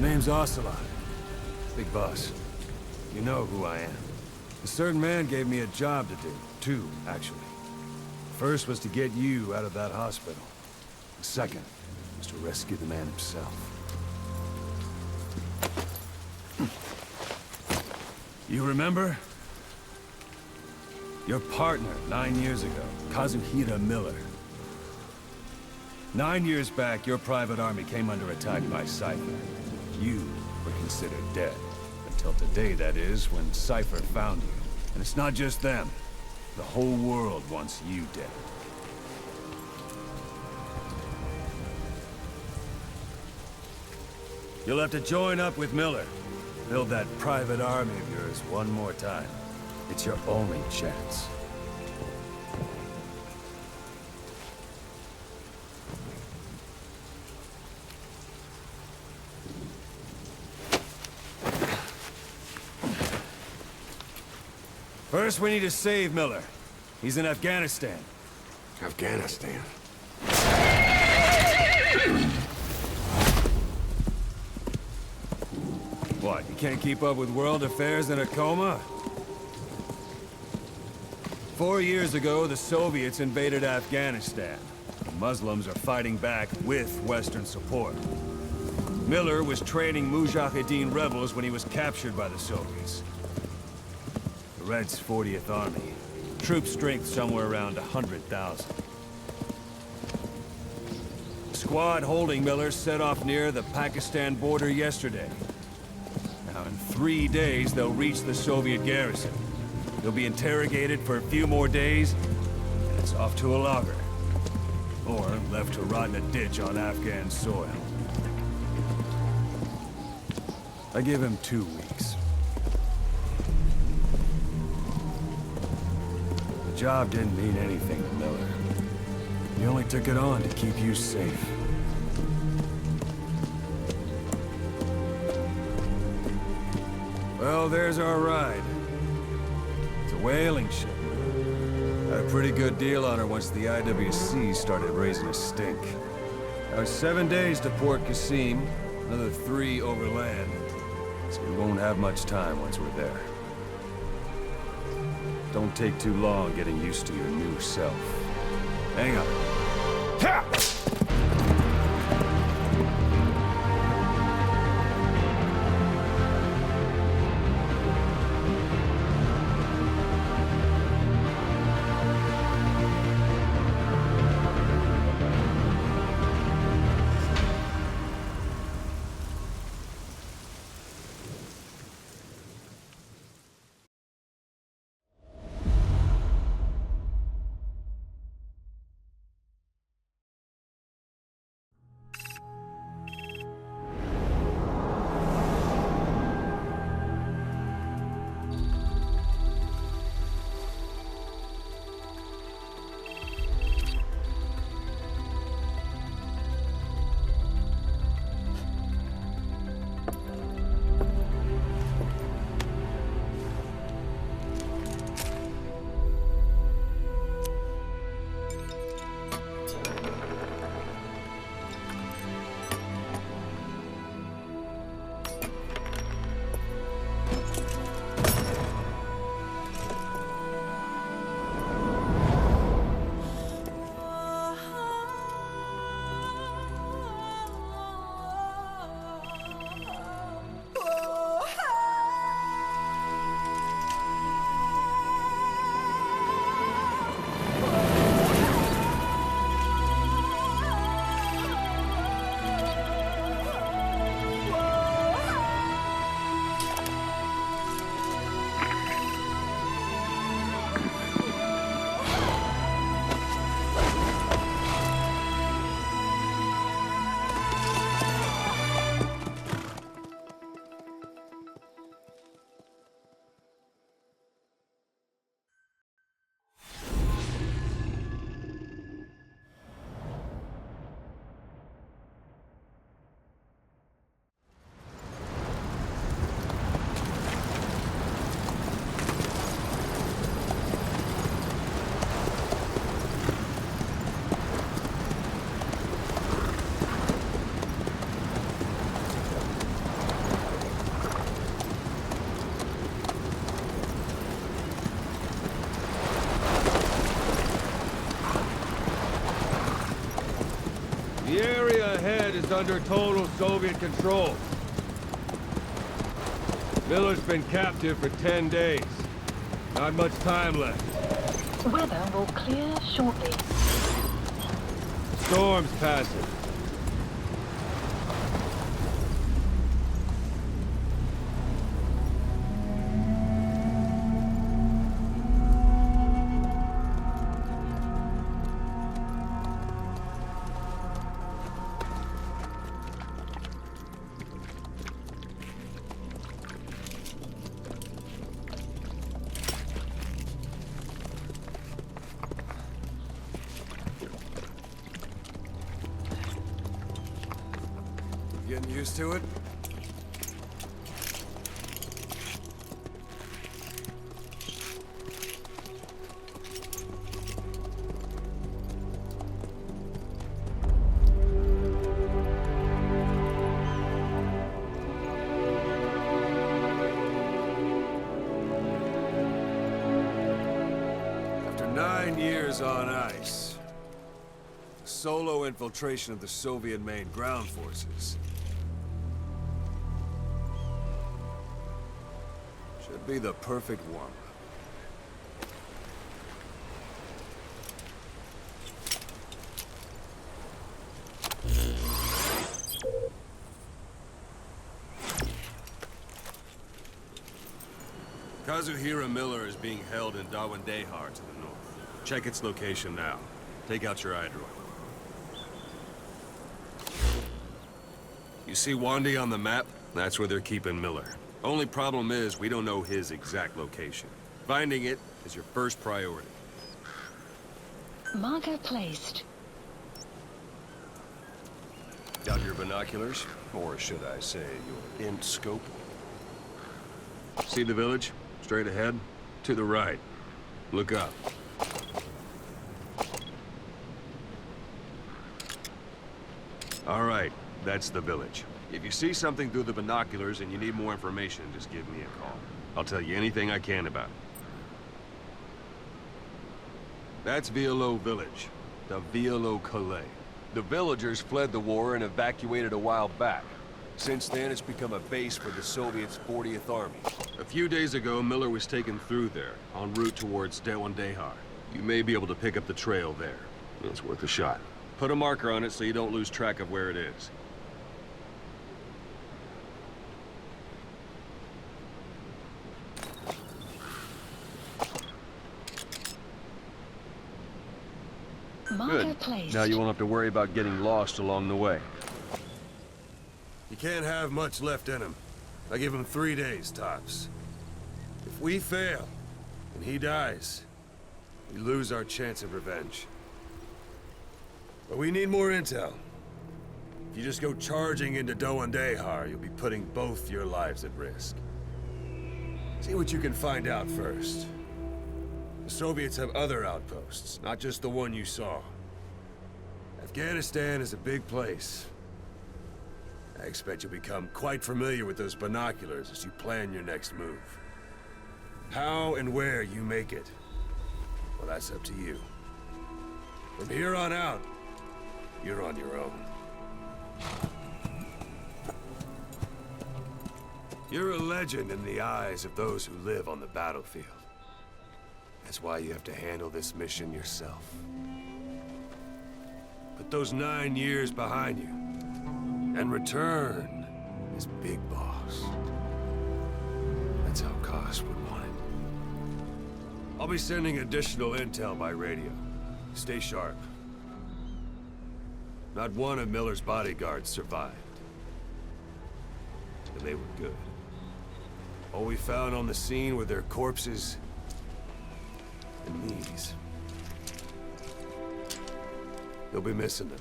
name's Ocelot. Big boss. You know who I am. A certain man gave me a job to do. Two, actually. First was to get you out of that hospital. The second was to rescue the man himself. You remember? Your partner, 9 years ago, Kazuhira Miller. 9 years back, your private army came under attack by Cypher. You were considered dead. Until today, that is, when Cypher found you. And it's not just them. The whole world wants you dead. You'll have to join up with Miller. Build that private army of yours one more time. It's your only chance. First, we need to save Miller. He's in Afghanistan. Afghanistan? What, you can't keep up with world affairs in a coma? 4 years ago, the Soviets invaded Afghanistan. The Muslims are fighting back with Western support. Miller was training Mujahideen rebels when he was captured by the Soviets. The Reds' 40th Army. Troop strength somewhere around 100,000. The squad holding Miller set off near the Pakistan border yesterday. Now, in 3 days, they'll reach the Soviet garrison. They'll be interrogated for a few more days, and it's off to a lager. Or left to rot in a ditch on Afghan soil. I give him 2 weeks. The job didn't mean anything to Miller. He only took it on to keep you safe. Well, there's our ride. It's a whaling ship. Had a pretty good deal on her once the IWC started raising a stink. Now it's 7 days to Port Qasim, another 3 overland. So we won't have much time once we're there. Don't take too long getting used to your new self. Hang on. Ha! is under total Soviet control. Miller's been captive for 10 days. Not much time left. Weather will clear shortly. Storm's passing. Getting used to it? After 9 years on ice, solo infiltration of the Soviet main ground forces should be the perfect warm-up. Kazuhira Miller is being held in Dawandehar to the north. Check its location now. Take out your iDroid. You see Wandy on the map? That's where they're keeping Miller. Only problem is, we don't know his exact location. Finding it is your first priority. Marker placed. Got your binoculars? Or should I say, your int scope? See the village? Straight ahead? To the right. Look up. All right, that's the village. If you see something through the binoculars and you need more information, just give me a call. I'll tell you anything I can about it. That's Violo Village. The Violo Calais. The villagers fled the war and evacuated a while back. Since then, it's become a base for the Soviets' 40th Army. A few days ago, Miller was taken through there, en route towards Dawandehar. You may be able to pick up the trail there. It's worth a shot. Put a marker on it so you don't lose track of where it is. Marker Good. placed. Now you won't have to worry about getting lost along the way. You can't have much left in him. I give him 3 days, tops. If we fail, and he dies, we lose our chance of revenge. But we need more intel. If you just go charging into Dawandehar, you'll be putting both your lives at risk. See what you can find out first. The Soviets have other outposts, not just the one you saw. Afghanistan is a big place. I expect you'll become quite familiar with those binoculars as you plan your next move. How and where you make it, well, that's up to you. From here on out, you're on your own. You're a legend in the eyes of those who live on the battlefield. That's why you have to handle this mission yourself. Put those 9 years behind you, and return as Big Boss. That's how Koss would want it. I'll be sending additional intel by radio. Stay sharp. Not one of Miller's bodyguards survived. And they were good. All we found on the scene were their corpses and knees. You'll be missing them.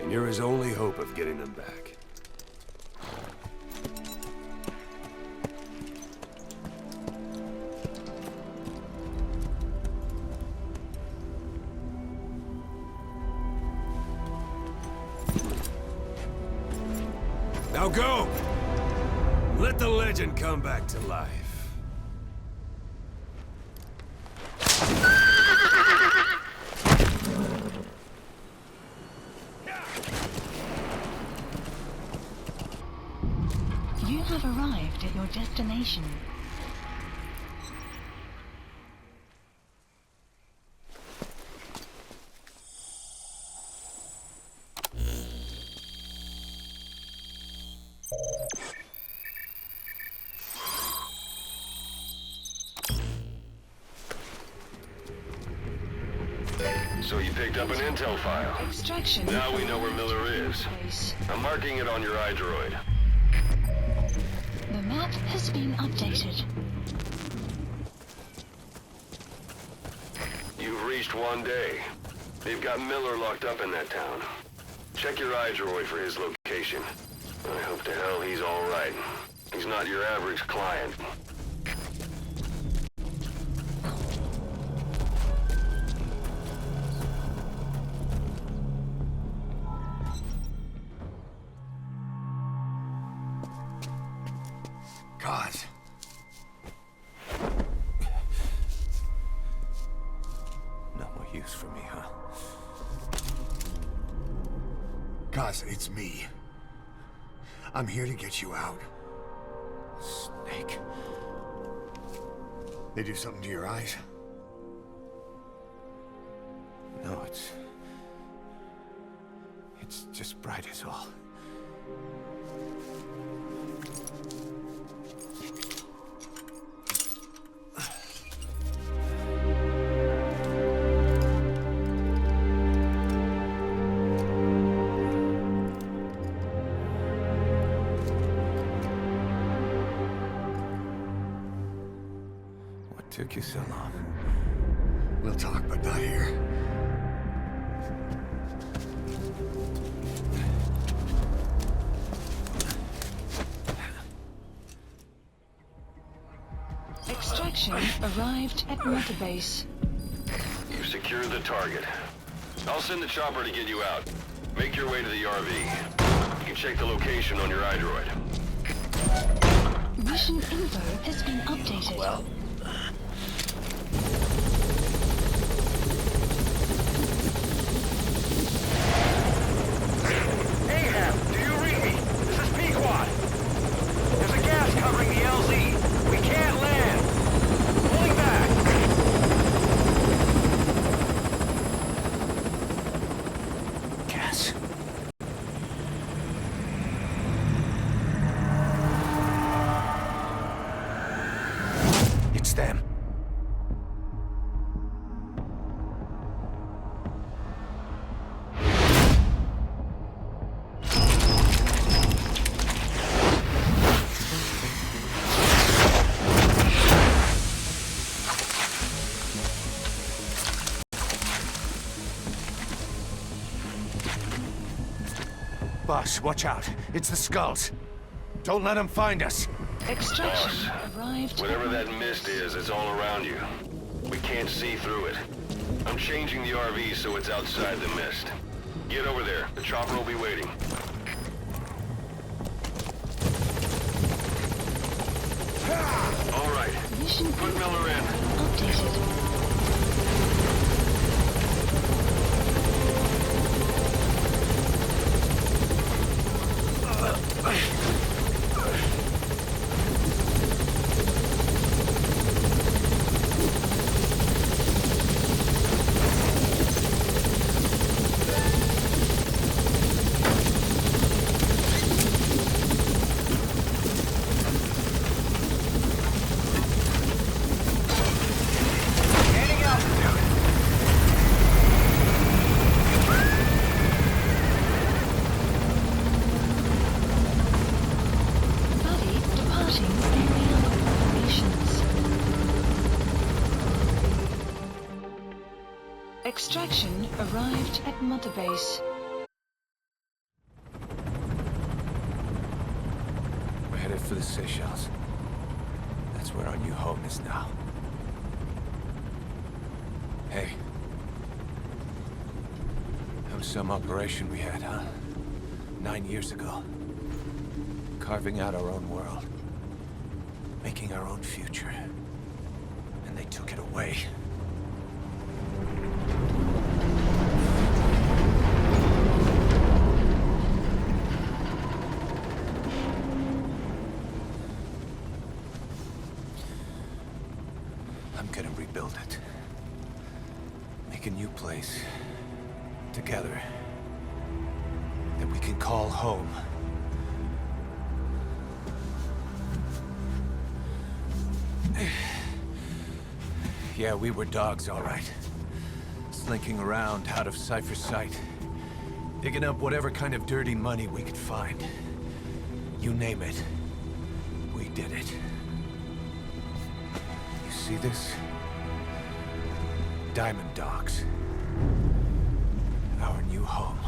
And you're his only hope of getting them back. Now go! Let the legend come back to life. have arrived at your destination. So you picked up an intel file. Extraction. Now we know where Miller is. Base. I'm marking it on your iDroid. The map has been updated. You've reached 1 day. They've got Miller locked up in that town. Check your iDroid for his location. I hope to hell he's all right. He's not your average client. God. No more use for me, huh? Guys, it's me. I'm here to get you out. Snake. They do something to your eyes? No, it's just bright as all. What took you so long? We'll talk, but not here. Extraction arrived at Mother Base. You've secured the target. I'll send the chopper to get you out. Make your way to the RV. You can check the location on your iDroid. Mission info has been updated. Well, Ahab, do you read me? This is Pequod. There's a gas covering the LZ. We can't land. Pulling back. gas. It's them. Boss, watch out. It's the skulls. Don't let them find us. Extraction Boss, arrived. whatever that mist is, it's all around you. We can't see through it. I'm changing the RV so it's outside the mist. Get over there. The chopper will be waiting. All right. Mission Put Miller in. updated. Gaining altitude. Buddy departing area of operations. Extraction arrived at Mother Base. We're headed for the Seychelles. That's where our new home is now. Hey. That was some operation we had, huh? 9 years ago. Carving out our own world. Making our own future. And they took it away. rebuild it. Make a new place. Together. That we can call home. Yeah, we were dogs, all right. Slinking around out of Cypher's sight. Digging up whatever kind of dirty money we could find. You name it. We did it. You see this? Diamond Dogs. Our new home.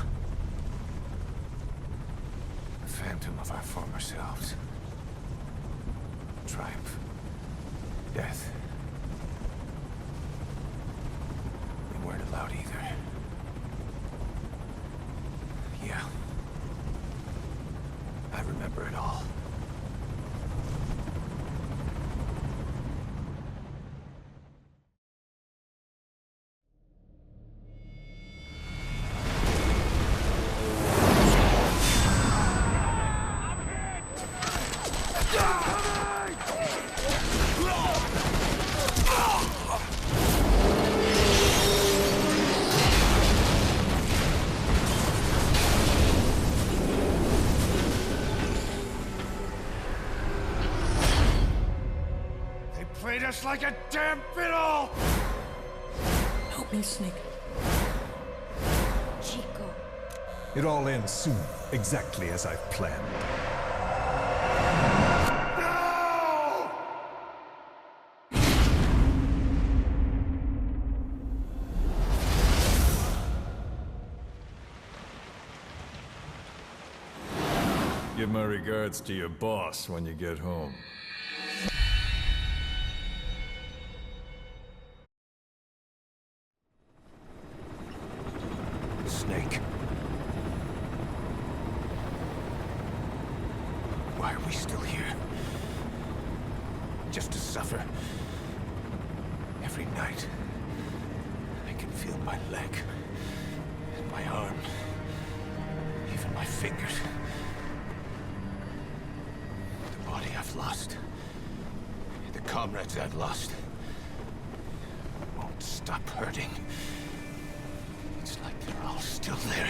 A phantom of our former selves. Triumph. Death. We weren't allowed either. Yeah. I remember it all. Played us like a damn fiddle! Help me, Snake. Chico. It all ends soon, exactly as I've planned. No! Give my regards to your boss when you get home. Snake. Why are we still here? Just to suffer. Every night, I can feel my leg, and my arm, even my fingers. The body I've lost, the comrades I've lost, won't stop hurting. It's like they're all still there.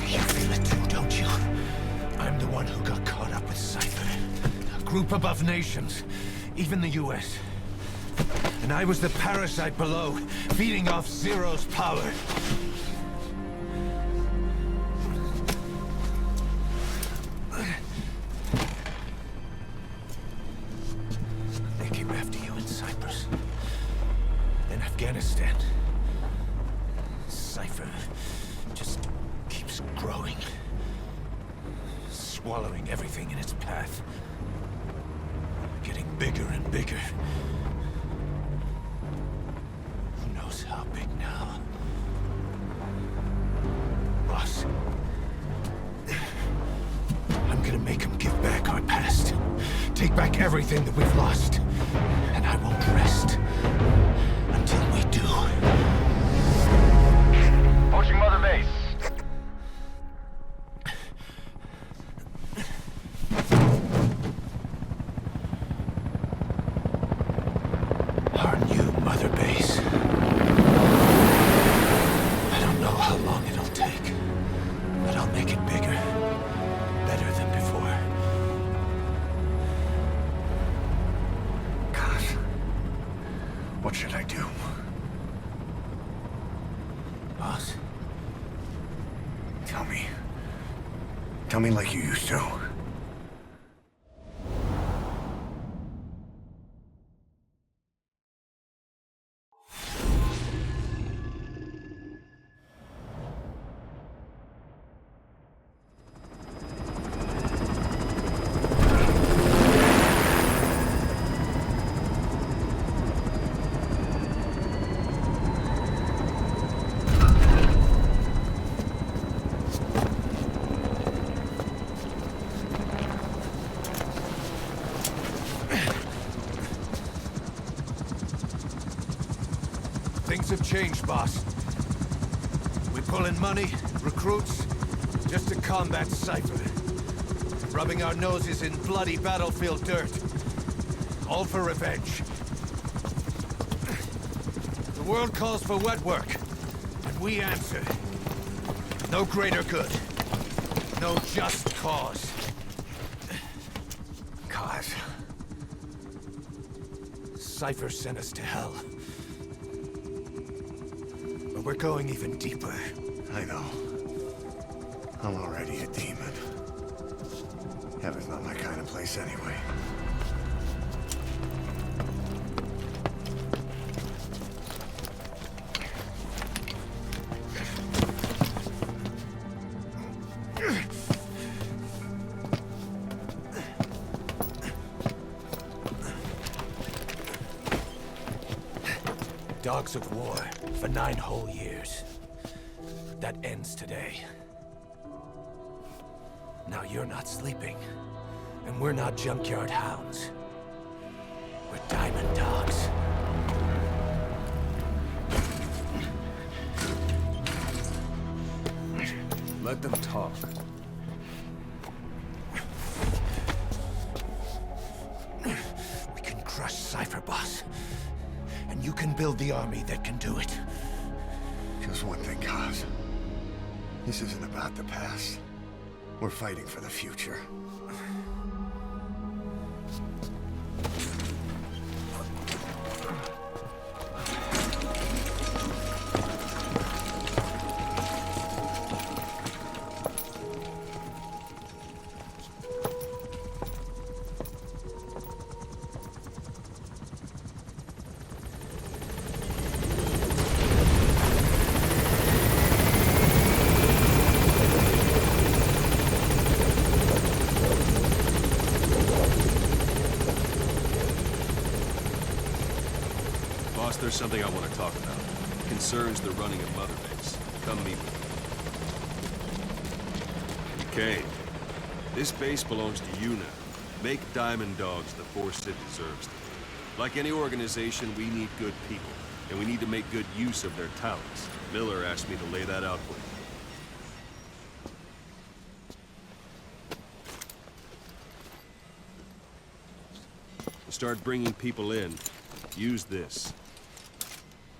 You feel it too, don't you? I'm the one who got caught up with Cypher. A group above nations, even the US. And I was the parasite below, feeding off Zero's power. They came after you in Cyprus. In Afghanistan. Cypher just keeps growing. Swallowing everything in its path. Getting bigger and bigger. Who knows how big now? Boss. I'm gonna make him give back our past. Take back everything that we've lost. And I won't rest until we do. Approaching Mother Base. Our new Mother Base. I don't know how long it'll take, but I'll make it bigger. Better than before. God. What should I do? Boss? Tell me. Tell me like you used to. Things have changed, boss. We pull in money, recruits, just to combat Cypher. Rubbing our noses in bloody battlefield dirt. All for revenge. world calls for wet work, and we answer. No greater good. No just cause. Cause. Cypher sent us to hell. But we're going even deeper. I know. I'm already a demon. Heaven's not my kind of place anyway. Dogs of war for 9 whole years. That ends today. Now you're not sleeping, and we're not junkyard hounds. We're diamond dogs. Let them talk. We can crush Cypher, boss. And you can build the army that can do it. Just one thing, Kaz. This isn't about the past. We're fighting for the future. Boss, there's something I want to talk about. It concerns the running of Mother Base. Come meet with me. Okay. This base belongs to you now. Make Diamond Dogs the force it deserves to be. Like any organization, we need good people, and we need to make good use of their talents. Miller asked me to lay that out for you. To start bringing people in, use this.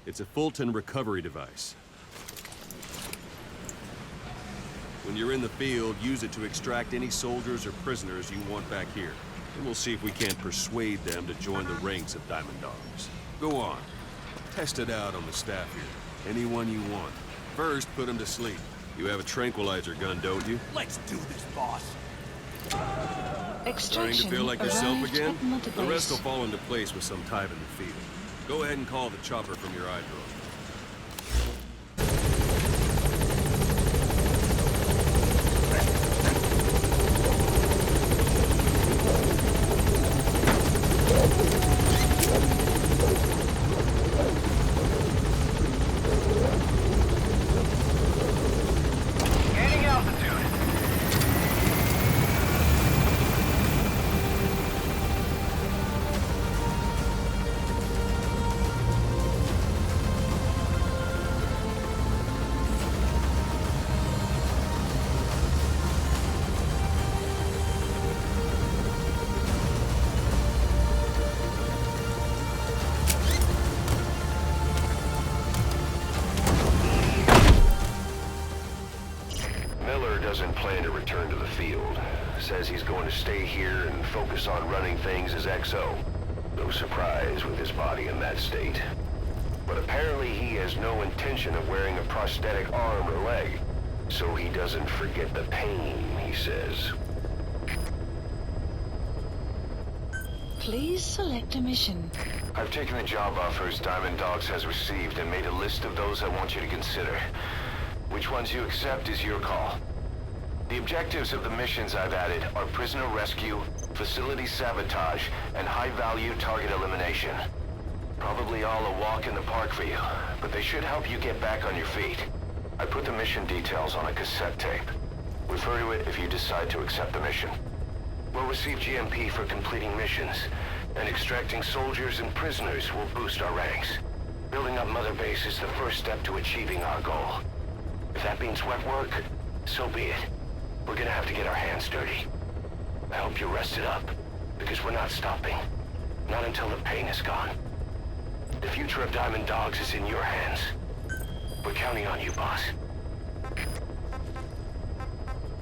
It's a Fulton recovery device. When you're in the field, use it to extract any soldiers or prisoners you want back here. And we'll see if we can't persuade them to join the ranks of Diamond Dogs. Go on. Test it out on the staff here. Anyone you want. First, put them to sleep. You have a tranquilizer gun, don't you? Let's do this, boss. Starting Extraction to feel like yourself arrived again? at Mother The rest will Base. fall into place with some time in the field. Go ahead and call the chopper from your eye drone. Gaining altitude. Miller doesn't plan to return to the field. Says he's going to stay here and focus on running things as XO. No surprise with his body in that state. But apparently he has no intention of wearing a prosthetic arm or leg. So he doesn't forget the pain, he says. Please select a mission. I've taken the job offers Diamond Dogs has received and made a list of those I want you to consider. Which ones you accept is your call. The objectives of the missions I've added are prisoner rescue, facility sabotage, and high-value target elimination. Probably all a walk in the park for you, but they should help you get back on your feet. I put the mission details on a cassette tape. Refer to it if you decide to accept the mission. We'll receive GMP for completing missions, and extracting soldiers and prisoners will boost our ranks. Building up Mother Base is the first step to achieving our goal. If that means wet work, so be it. We're gonna have to get our hands dirty. I hope you're rested up, because we're not stopping. Not until the pain is gone. The future of Diamond Dogs is in your hands. We're counting on you, boss.